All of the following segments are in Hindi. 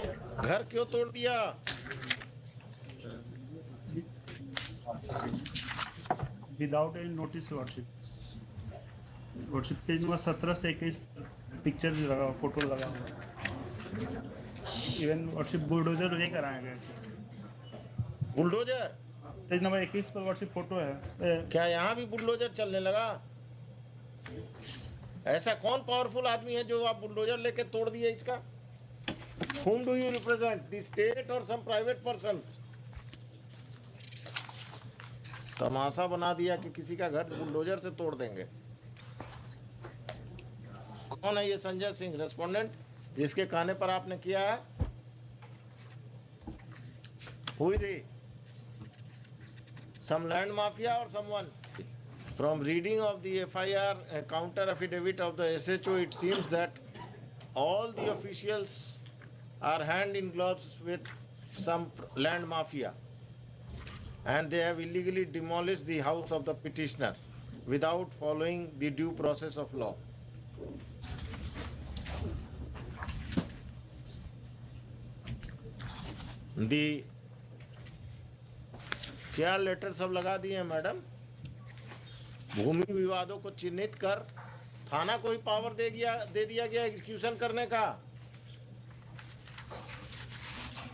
घर क्यों तोड़ दिया? Without any notice lordship. Lordship page number 17 से 21 पिक्चर लगा, फोटो लगा हुआ। इवन लॉर्डशिप बुलडोजर लेकर आए गए थे। बुलडोजर? पेज नंबर 21 पर लॉर्डशिप फोटो है। क्या यहाँ भी बुलडोजर चलने लगा? ऐसा कौन पावरफुल आदमी है जो आप बुलडोजर लेके तोड़ दिए इसका? Whom do you represent? The state or some private persons? तमाशा बना दिया कि किसी का घर बुलडोजर से तोड़ देंगे। कौन है ये संजय सिंह रेस्पोंडेंट जिसके कहने पर आपने किया है? Who is he? Some land mafia or someone? From reading of the FIR counter affidavit of the SHO, it seems that all the officials are hand in gloves with some land mafia, and they have illegally demolished the house of the petitioner without following the due process of law. The क्या लेटर सब लगा दिए हैं मैडम? भूमि विवादों को चिन्हित कर थाना को ही पावर दे दिया गया एग्जीक्यूशन करने का।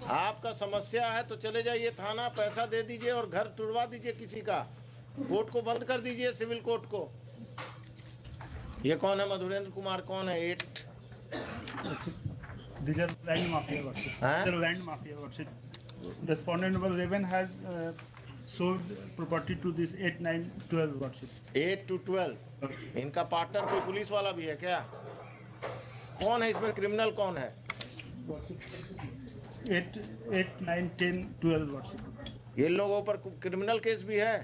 आपका समस्या है तो चले जाइए थाना, पैसा दे दीजिए और घर तुड़वा दीजिए किसी का, कोर्ट को बंद कर दीजिए, सिविल कोर्ट को। ये कौन है? मधुरेंद्र कुमार कौन है? 8 land mafia land mafia respondent number 11 has sold property to this 8, 9, 12 lordship. 8 to 12। इनका पार्टनर कोई पुलिस वाला भी है क्या? कौन है इसमें? क्रिमिनल कौन है? 8, 9, 10, 12 lordship। ये लोगों पर क्रिमिनल केस भी है?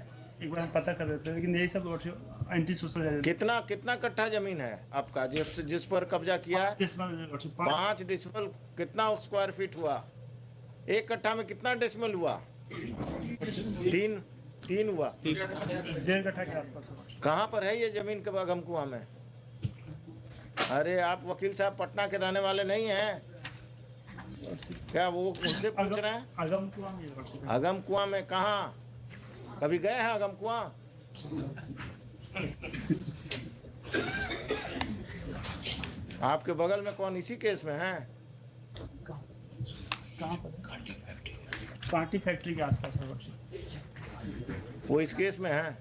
एक बार हम पता कर देते हैं, लेकिन यही सब लॉर्डशिप एंटी सोशल। कितना कट्ठा जमीन है आपका जिस पर कब्जा किया है? 5 डेसिमल। कितना स्क्वायर फीट हुआ? एक कट्ठा में कितना डेसिमल हुआ? 3 हुआ। 1.5 कट्ठा के आसपास। कहाँ पर है ये जमीन के अगम कुआं में? अरे आप वकील साहब पटना के रहने वाले नहीं हैं क्या? वो उनसे पूछ रहे हैं। अगम कुआं में। अगम कुआं में कहाँ? कभी गए हैं अगम कुआं? आपके बगल में कौन इसी केस में है? कहाँ पर? कांटी फैक्ट्री के आसपास है। वो इस केस में है?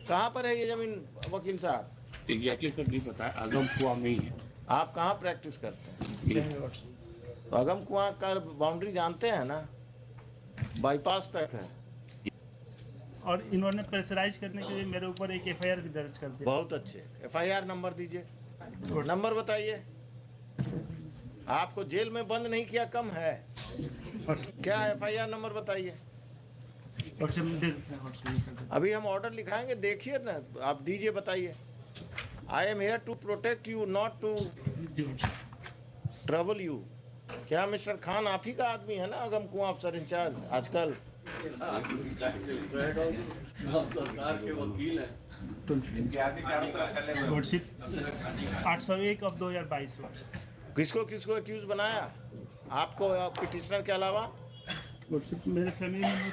कहाँ पर है ये जमीन वकील साहब? एग्जैक्टली सर नहीं पता है, अगम कुआं में ही है। आप कहाँ प्रैक्टिस करते हैं? तो अगम कुआं का बाउंड्री जानते हैं ना? बाईपास तक है। और इन्होंने प्रेशराइज करने के लिए मेरे ऊपर एक FIR भी दर्ज कर दिया। बहुत अच्छे। FIR नंबर दीजिए। नंबर बताइए। आपको जेल में बंद नहीं किया कम है क्या? FIR नंबर बताइए। अभी हम ऑर्डर लिखाएंगे, देखिए ना, आप दीजिए, बताइए। I am here to protect you, not to trouble you. क्या मिस्टर खान आप ही का आदमी है ना अगम कुआं अफसर इंचार्ज आजकल? सरकार के वकील हैं। 801 of 2022। किसको एक्यूज बनाया? आपको पिटिशनर के अलावा? मेरे फैमिली में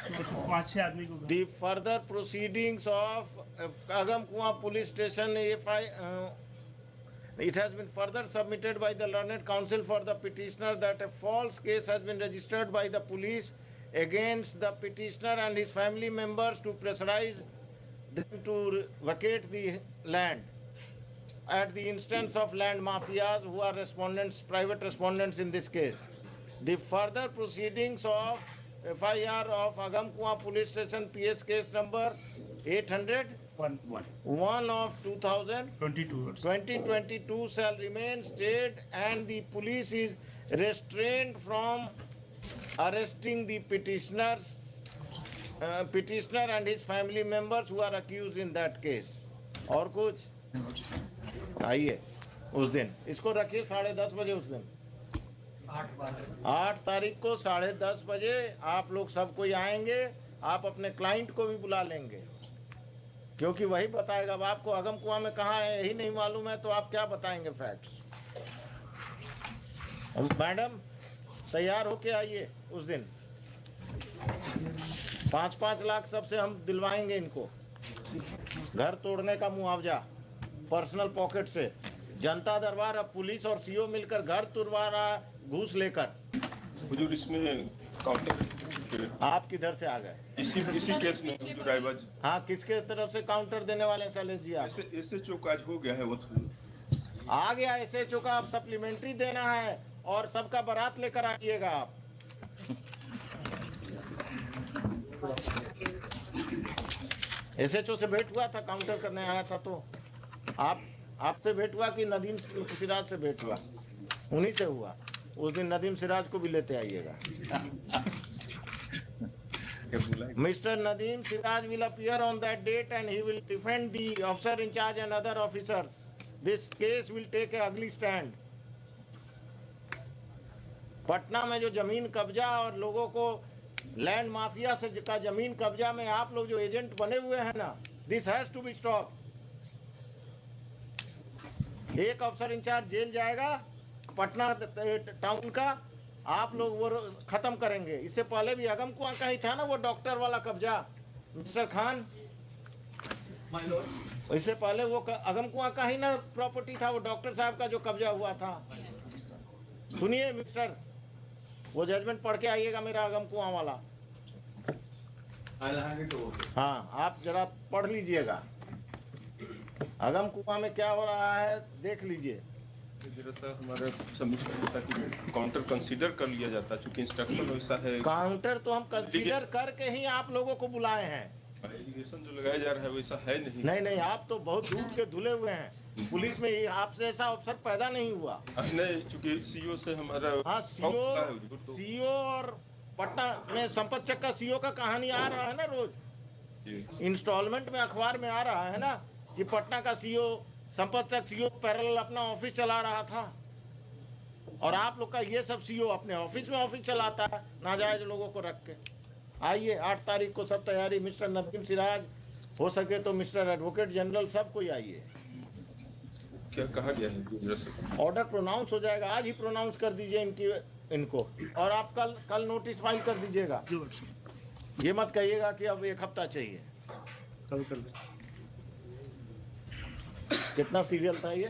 5-6 आदमी को। The further proceedings of Agam Kuan police station, it has been further submitted by the learned counsel for the petitioner that a false case has been registered by the police against the petitioner and his family members to pressurize them to vacate the land at the instance of land mafias who are respondents, private respondents in this case. The further proceedings of FIR of Agam Kuan police station PS case number 801 of 2022 shall remain stayed, and the police is restrained from arresting the petitioner and his family members who are accused in that case. और कुछ? आइए उस दिन इसको रखिए 10:30 बजे। उस दिन 8 तारीख को 10:30 बजे आप लोग सब कोई आएंगे। आप अपने क्लाइंट को भी बुला लेंगे, क्योंकि वही बताएगा। अब आपको अगम कुआं में कहाँ है यही नहीं मालूम है तो आप क्या बताएंगे फैक्ट्स? मैडम तैयार होके आइए उस दिन। 5-5 लाख सबसे हम दिलवाएंगे इनको, घर तोड़ने का मुआवजा पर्सनल पॉकेट से। जनता दरबार अब पुलिस और सीओ मिलकर घर तुड़वा रहा घूस लेकर। हुजूर इसमें काउंटर आप किधर से आ गए? इसी केस में हुजूर आइबाज हाँ, किसके तरफ से काउंटर देने वाले हैं शैलेश जी? आप इससे चौकाज हो गया है वो आ गया SHO का, अब सप्लीमेंट्री देना है और सबका बारात लेकर आइएगा आप। SHO से भेंट हुआ था, काउंटर करने आया था, तो आपसे भेंट हुआ कि नदीम सिराज से भेंट हुआ? उन्हीं से हुआ। उस दिन नदीम सिराज को भी लेते आइएगा। Mr. Nadeem Siraj will appear on that date and he will defend the officer in charge and other officers. This case will take a ugly stand. Patna में जो जमीन कब्जा और लोगों को लैंड माफिया से का जमीन कब्जा में आप लोग जो एजेंट बने हुए हैं ना, this has to be stop. एक अफसर इंचार्ज जेल जाएगा पटना टाउन का, आप लोग वो खत्म करेंगे। इससे पहले भी अगम कुआं का ही था ना वो डॉक्टर वाला कब्जा, मिस्टर खान। इससे पहले वो अगम कुआं का ही ना प्रॉपर्टी था, वो डॉक्टर साहब का जो कब्जा हुआ था। सुनिए मिस्टर, वो जजमेंट पढ़ के आइएगा मेरा अगम कुआं वाला। हाँ, आप जरा पढ़ लीजिएगा अगम कुआं में क्या हो रहा है, देख लीजिए। हमारे सबमिशन होता कि काउंटर कंसीडर कर लिया जाता, चूंकि इंस्ट्रक्शन वैसा है। काउंटर तो हम कंसीडर करके ही आप लोगों को बुलाए हैं। एलिगेशन जो लगाया जा रहा है वैसा है नहीं। नहीं, आप तो बहुत दूध के धुले हुए हैं। पुलिस में ही आपसे ऐसा अफसर पैदा नहीं हुआ। नहीं, चूंकि सीओ से हमारा हाँ, सीओ और पटना में संपत चक का सीओ का कहानी आ रहा है ना रोज, इंस्टॉलमेंट में अखबार में आ रहा है ना कि पटना का सीओ संपत चक सीओ पैरेलल अपना ऑफिस चला रहा था, और आप लोग का ये सब सीओ अपने ऑफिस में ऑफिस चलाता है नाजायज लोगों को रख के। आइए 8 तारीख को सब तैयारी। मिस्टर नदीम सिराज, हो सके तो मिस्टर एडवोकेट जनरल, सब कोई आइए। क्या कहा गया है? ऑर्डर प्रोनाउंस हो जाएगा, आज ही प्रोनाउंस कर दीजिए इनको, और आप कल नोटिस फाइल कर दीजिएगा। ये मत कहिएगा कि अब 1 हफ्ता चाहिए। कल कर कितना सीरियल था ये?